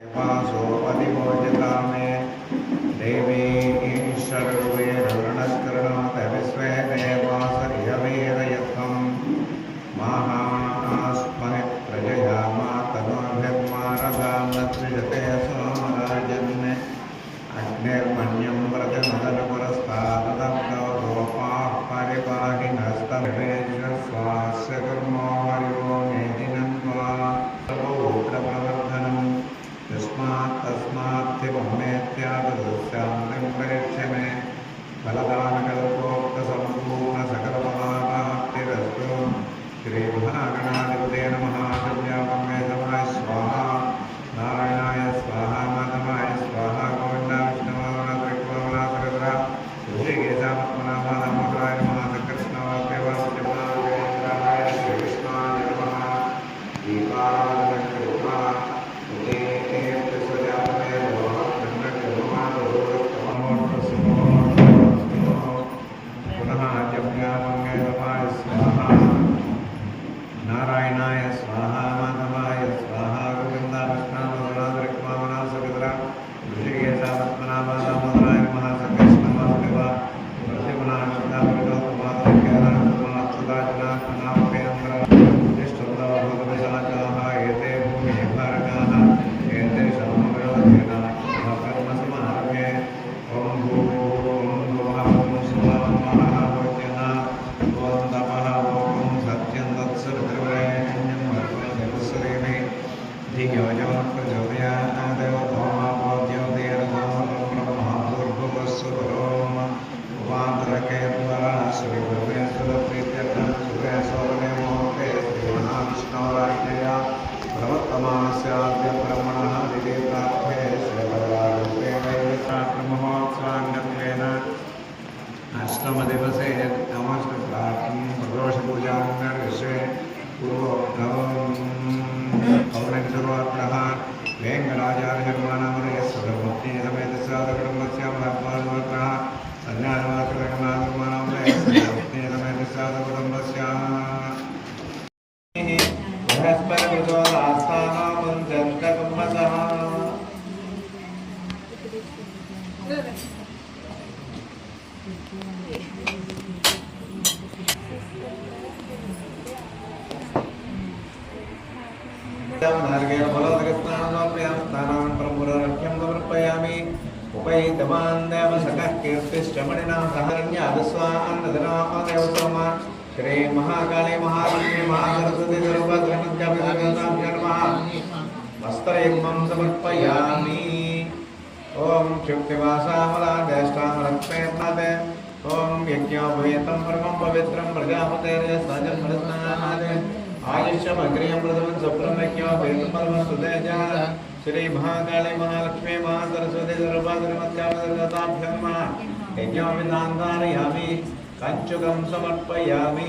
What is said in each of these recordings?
वासोपदिमोचिता मे देवी ईश्वरवेरणस्करणोत विश्वे देवासरिहवीरयत्वं महास्महि प्रजया मातनोभिर्मारदामत्रिजते सोमराजन् अग्निर्मण्यं व्रजमदनपुरस्ताददब्धो गोपाः परिपाहिनस्तमिवेश्वस्वास्य कर्मो हरिवो मेदिनं त्वा प्रवर्धनम् तस्मात्थिवमेत्यादृश्यान्तिं परीक्ष्य मे फलदानकल्पोक्तसम्पूर्णसकलफलाप्तिरस्तु श्रीमहागणाधिपते नमः दिव्यावमे नमाय स्वाहा नारायणाय स्वाहा माधवाय स्वाहा गोविन्दा विष्णुवामनत्रिक्वामनासकरा ऋषिकेशात्मनाभादामोदराय नमः कृष्णवाक्यवासुदेवाय श्रीकृष्णाय नमः दीपावलिकृपा नारायणाय स्वाहा माधवाय स्वाहा गोविन्दा विष्णुवामनत्रिक्वामनासकरा ऋषिकेशात्मनाभादामोदराय नमः कृष्णवासुदेवा अष्टमदिवसे नमस्कृतार्थं प्रदोषपूजां विश्वे पूर्वोक्तः वेङ्कटाचार्यशर्मानामधेयस्वरमूर्ति समेत साधकुटुम्बस्य महात्मानुवर्तः अन्यानुवाकरणमाधर्मानामधेयस्वरमूर्ति समेत साधकुटुम्बस्य बृहस्पतिकृतो दास्तानामञ्जन्तकुम्भसः समर्पयामि उपैतवान् देवसखः कीर्तिश्च मणिना सहरण्याभिस्वान्नदनादेवसोम श्री महाकाली महालक्ष्मी महासरस्वती वस्त्रयुग्मं समर्पयामि ओम क्षुप्तिवासामलादेष्टामलक्ष्मेर्नादे ओम यज्ञोपवेतं परमं पवित्रं प्रजापतेर्यस्ताजन्मरत्नादे आयुष्यमग्रियं प्रथमं सुप्रं यज्ञोपवेतं परमं सुतेजः श्री महाकाली महालक्ष्मी महासरस्वती सर्वपात्रमत्यामदर्गताभ्यं नमः यज्ञोपवितान्तारयामि कञ्चुकं समर्पयामि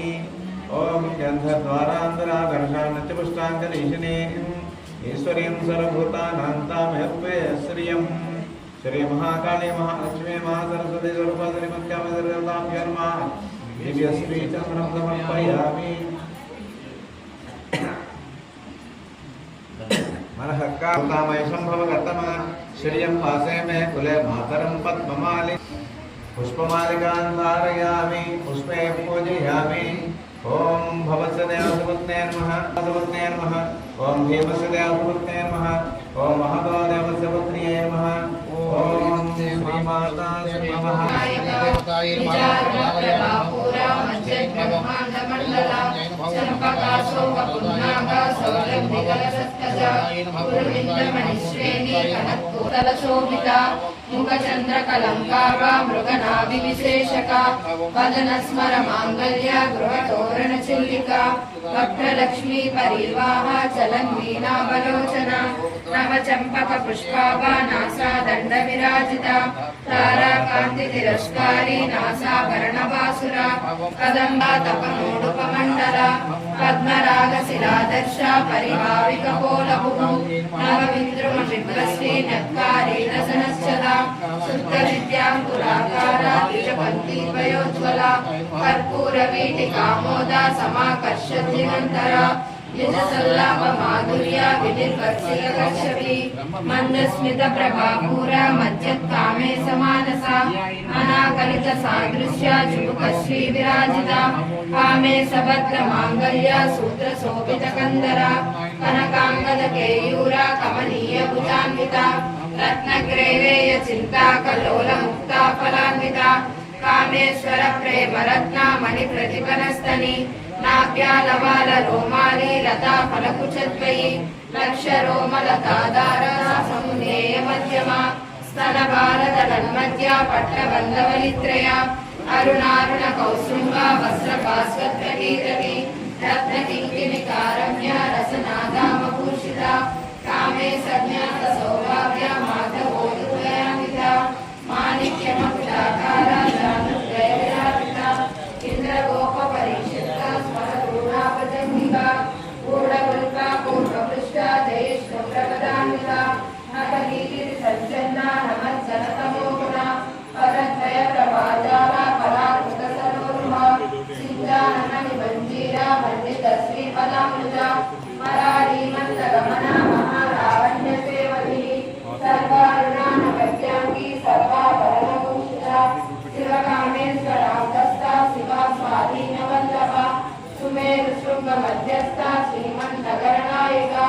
ओम गन्धद्वारान्तराकर्षान्नत्यपुष्टाङ्गनीशिने ईश्वरीं सर्वभूतानान्तामहत्वे श्रियं श्री महाकाली महालक्ष्मी महासरस्वती सर्वपात्रमत्यामदर्गताभ्यं नमः दिव्यश्रीचन्द्रं समर्पयामि मनहक्कामय संभव गतमा श्रियं पासे में कुले मातरं पद्ममालि पुष्पमालिकां धारयामि पुष्पे पूजयामि ओम भवत्सदेवसुपत्ने नमः ओम भीमसदेवसुपत्ने नमः ओम महदेवसुपत्न्ये नमः ओम श्रीमाता नमः शोभिता मुखचन्द्रकलङ्कारा मृगनाभिविशेषका वदनस्मर माङ्गल्य गृहतोरणचिल्लिका वक्त्रलक्ष्मी परिवाह चलन्वीणावलोचना नवचम्पकपुष्पाभा नासा दण्डविराजिता ताराकान्तितिरस्कारी नासाभरणवासुरा कदम्बा तपनोडुपमण्डला पद्मरागशिलादर्शा परिभाविकपोलभुः नवविद्रुमविभ्रश्री नक्कारी रसनश्चला शुद्धविद्याङ्कुराकारा द्विजपन्थीद्वयोज्ज्वला कर्पूरवीटिकामोदा समाकर्षद्दिगन्तरा यजसल्लाप माधुर्य विनिर्वर्षित कक्षपि मंदस्मित प्रभापूरा मज्जत् कामे समानसा अनाकलित सादृश्य चुबुक श्री विराजिता कामे सबद्र मांगल्य सूत्र शोभित कंदरा कनकांगद केयूरा कमनीय भुजान्विता रत्नग्रैवेय चिंता कलोल मुक्ता फलान्विता कामेश्वर प्रेम रत्न मणि प्रतिपनस्तनि नाभ्यालवाल रोमाली लता फलकुचद्वयी लक्ष रोमलताधार समुनेय मध्यमा स्तन बालदलन्मध्या पट्टबन्धवलित्रया अरुणारुण कौसुम्ब वस्त्र भास्वत्रकीरति रत्न किङ्किणिकारम्य रसनादामभूषिता कामे सज्ञात सौभाग्य माधवोदुदयान्विता माणिक्यमकुटाकार जानुद्वय विराजिता इन्द्रगोप परिषिक्ता स्मरगुणापजन्विका गूढवल्का पूर्वपृष्ठा जयेष्णुप्रपदान्विता नटकीर्ति सज्जन्ना नमज्जनतमोगुणा परद्वय प्रभाजाला पराकृत सरोरुहा सिञ्जानन निबञ्जीरा वन्दित श्रीपदाम्बुजा मरारी मन्दगमना महालावण्य सेवधिः सर्वारुणानवद्यांगी सर्वाभरणभूषिता शिवकामेश्वरान्तस्था शिवा स्वाधीनवल्लभा सुमेरुशृङ्ग मध्यस्था श्रीमन्नगरनायिका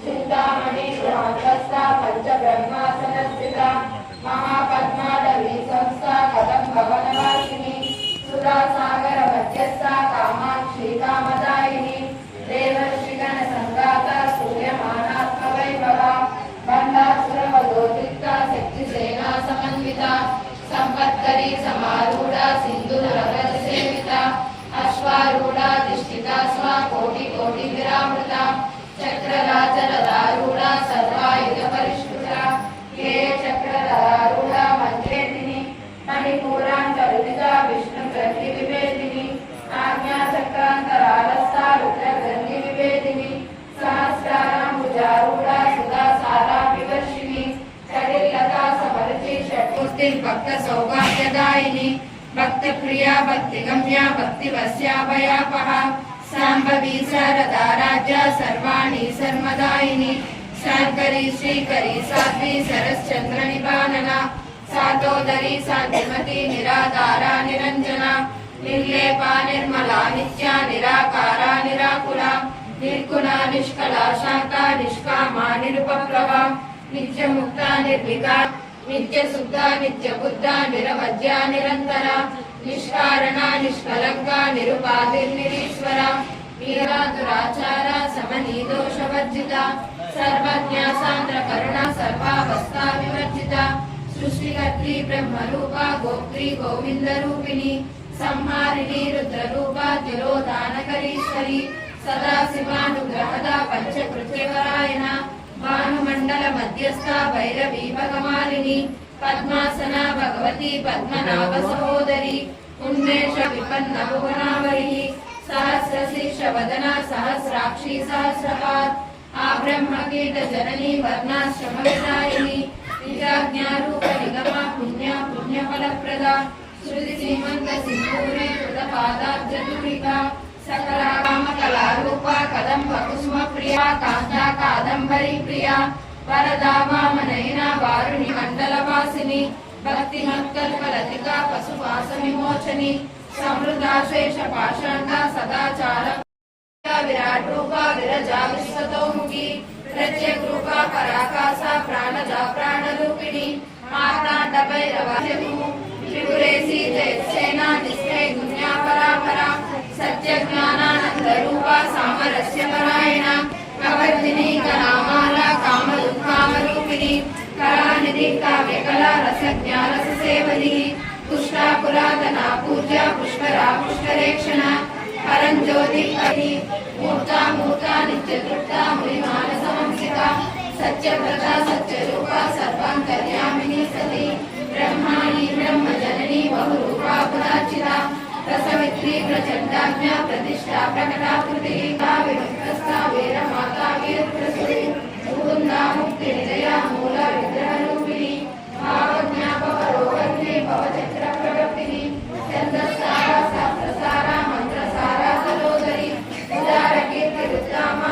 चिन्तामणि गृहान्तस्था पञ्चब्रह्मासनस्थिता महापद्माडवी संस्था कदम्बवनवासिनी सुधासागर मध्यस्था कामाक्षी कामदायिनी देवर्षिगण संगाता सूर्यमानात्मवैभवा बन्धासुरवधोदिता शक्तिसेना समन्विता संपत्करी समारूढ़ा सिंधुरगज सेविता अश्वारूढ़ा दिष्टिता स्वा कोटि कोटि विरामृता चक्रराजरदारूढ़ा सर्वायुध परिष्कृता के चक्ररारूढ़ा मन्त्रेतिनी मणिपूरान्तरुदिता विष्णु ग्रन्थि विवेदिनी आज्ञा चक्रान्तरालस्था रुद्रग्रन्थि विवेदिनी सहस्राराम्बुजारूढ़ा सुधा सारा विवर्षिणी कटिलता समर्चि षट्पुष्टि भक्त सौभाग्यदायिनी भक्त प्रिया भक्ति गम्या भक्ति वस्याभयापहा सांभवी शारदा राज्या सर्वाणि सर्वदायिनी शांकरी श्रीकरी साध्वी सरश्चंद्र निबानना सातोदरी शांतिमती निराधारा निरंजना निर्लेपा निर्मला नित्या निराकारा निराकुला निर्गुणा निष्कला शांता निष्कामा निरुपप्लवा नित्य मुक्ता निर्विका नित्य शुद्धा नित्य बुद्धा निरवध्या निरंतरा निष्कारणा निष्कलंका निरुपाधिर्निरीश्वरा वीरा दुराचारा समनी दोषवर्जिता सर्वज्ञा सान्द्र करुणा सर्वावस्था विवर्जिता सृष्टिकर्त्री ब्रह्मरूपा गोत्री गोविंद रूपिणी संहारिणी रुद्ररूपा तिरोधानकरीश्वरी सदाशिवानुग्रहदा पंचकृत्यपरायणा भानुमण्डल मध्यस्था भैरवी भगमालिनी पद्मासना भगवती पद्मनाभ सहोदरी उन्मेष विपन्न भुवनावरी सहस्रशीर्ष वदना सहस्राक्षी सहस्रपाद आब्रह्मकीट जननी वर्णाश्रम विदायिनी निजाज्ञारूप निगमा पुण्या पुण्यफलप्रदा श्रुति सीमंत सिंदूरे कृतपादाब्जदूरिका सकला कामकलारूपा कदम्ब कुसुम प्रिया कांता कादम्बरी प्रिया वरदा वामनयना वारुणि मंडलवासिनी भक्ति मत्कल्पलतिका पशुपास विमोचनी समृद्धा शेष पाषाण्डा सदाचार विराट रूपा विरजा विश्वतोमुखी प्रत्येक रूपा पराकाशा प्राणजा प्राणरूपिणी मातांड भैरवा त्रिपुरेशी जयसेना निष्ठे गुण्या परापरा सत्य ज्ञानानंद रूपा सामरस्य परायणा कवर्धिनी कलामाला काम दुःखामरूपिणी कलानिधि काव्यकला रसज्ञा रससेवनी पुष्टा पुरातना पूज्या पुष्करा पुष्करेक्षणा परंज्योति मूर्ता मूर्ता नित्य तृप्ता मुनिमान समंसिता सत्यव्रता सत्यरूपा सर्वांतर्यामिनी सती ब्रह्माणी ब्रह्मजननी बहुरूपा पुराचिता रसवित्री प्रचंडाज्ञा प्रतिष्ठा प्रकटाकृति विमुक्तस्था वीरमाता वीरप्रसूति मुकुंदा मुक्ति निलया मूल विग्रह रूपिणी भावज्ञापरोगन्ये भवचक्र प्रवर्तिनी छन्दस्सारा शास्त्रसारा मंत्रसारा सलोदरी उदार कीर्ति रुद्रामा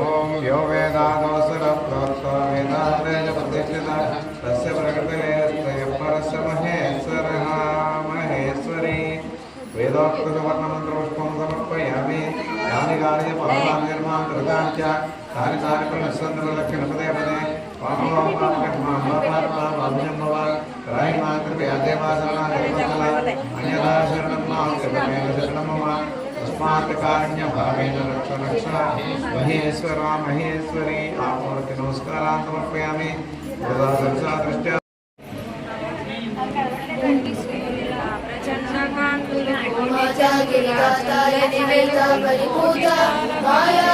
ॐ यो वेदादोसरप्रोक्तो वेदान्तेन प्रतिष्ठितः तस्य प्रकृतिरेऽस्य परस्य महेश्वरः महेश्वरी वेदोक्तसुवर्णमन्त्रपुष्पं समर्पयामि यानि कार्य पापानि निर्मां कृतानि च तानि तानि प्रणश्यन्तु पदे अन्यथा शरणं मां कृपया शरणं मम तस्मात् कारुण्यभावेन रक्ष रक्ष महेश्वरा महेश्वरी आपमूर्ति नमस्कारान् समर्पयामि दृष्ट्या प्रचण्डकान्तुलकोटिचाकिराचार्य निवेदा परिपूजा माया